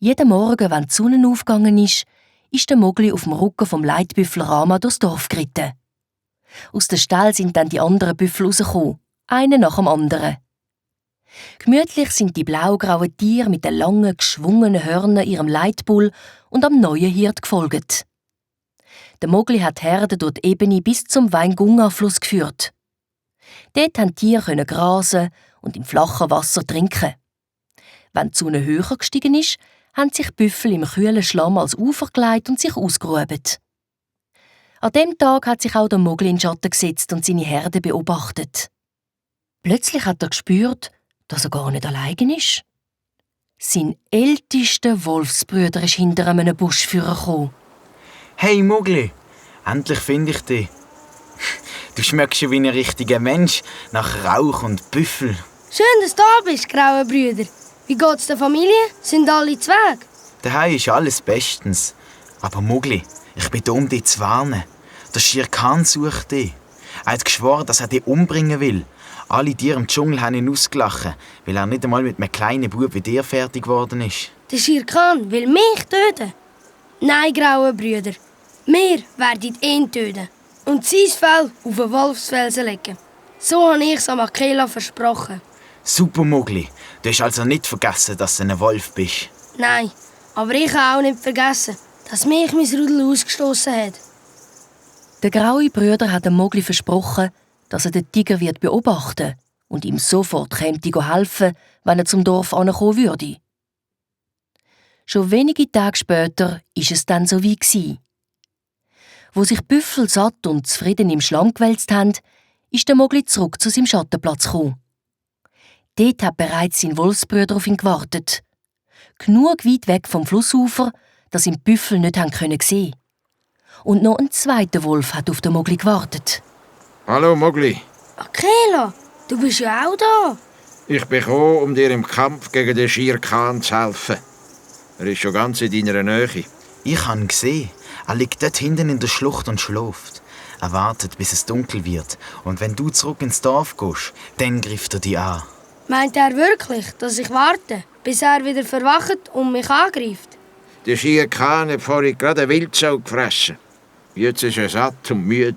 Jeden Morgen, wenn die Sonne aufgegangen ist der Mogli auf dem Rücken vom Leitbüffel Rama durchs Dorf geritten. Aus den Ställen sind dann die anderen Büffel rausgekommen, einer nach dem anderen. Gemütlich sind die blaugrauen Tiere mit den langen, geschwungenen Hörnern ihrem Leitbull und am neuen Hirt gefolgt. Der Mogli hat die Herde durch die Ebene bis zum Waingunga-Fluss geführt. Dort konnten die Tiere grasen und im flachen Wasser trinken. Wenn die Sonne höher gestiegen ist, haben sich die Büffel im kühlen Schlamm als Ufer gelegt und sich ausgeruht. An dem Tag hat sich auch der Mogli in den Schatten gesetzt und seine Herde beobachtet. Plötzlich hat er gespürt, dass er gar nicht allein ist. Sein ältester Wolfsbrüder ist hinter einem Busch vorgekommen. Hey Mogli, endlich finde ich dich. Du schmeckst ja wie ein richtiger Mensch, nach Rauch und Büffel. Schön, dass du da bist, graue Brüder. Wie geht's der Familie? Sind alle zu Weg? Daheim ist alles bestens. Aber Mogli, ich bin da, um dich zu warnen. Der Shere Khan sucht dich. Er hat geschworen, dass er dich umbringen will. Alle Tiere im Dschungel haben ihn ausgelacht, weil er nicht einmal mit einem kleinen Bub wie dir fertig geworden ist. Der Shere Khan will mich töten? Nein, graue Brüder. Wir werden ihn töten und sein Fell auf den Wolfsfelsen legen. So habe ich es am Akela versprochen. Super, Mogli. Du hast also nicht vergessen, dass du ein Wolf bist. Nein, aber ich habe auch nicht vergessen, dass mich mein Rudel ausgestoßen hat. Der graue Brüder hat dem Mogli versprochen, dass er den Tiger wird beobachten und ihm sofort helfen, wenn er zum Dorf ankommen würde. Schon wenige Tage später war es dann so wie gsi. Wo sich Büffel satt und zufrieden im Schlamm gewälzt haben, ist der Mogli zurück zu seinem Schattenplatz gekommen. Dort hat bereits sein Wolfsbrüder auf ihn gewartet. Genug weit weg vom Flussufer, dass ihn die Büffel nicht sehen konnten. Und noch ein zweiter Wolf hat auf den Mogli gewartet. Hallo Mogli. Akela, du bist ja auch da. Ich bin gekommen, um dir im Kampf gegen den Shere Khan zu helfen. Er ist schon ganz in deiner Nähe. Ich habe ihn gesehen. Er liegt dort hinten in der Schlucht und schläft. Er wartet, bis es dunkel wird. Und wenn du zurück ins Dorf gehst, dann greift er dich an. Meint er wirklich, dass ich warte, bis er wieder verwacht und mich angreift? Der Shere Khan hat vorhin gerade eine Wildsau gefressen. Jetzt ist er satt und müde.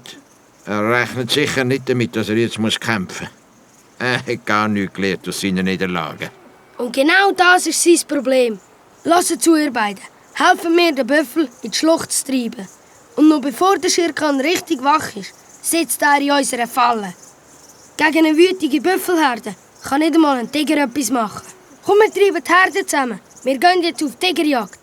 Er rechnet sicher nicht damit, dass er jetzt kämpfen muss. Er hat gar nichts gelernt aus seinen Niederlagen. Und genau das ist sein Problem. Lasst zu, ihr beiden. Helfen mir, den Büffel in die Schlucht zu treiben. Und noch bevor der Shere Khan richtig wach ist, sitzt er in unserer Falle. Gegen eine wütige Büffelherde kann nicht einmal ein Tiger etwas machen. Komm, wir treiben die Herde zusammen. Wir gehen jetzt auf Tigerjagd.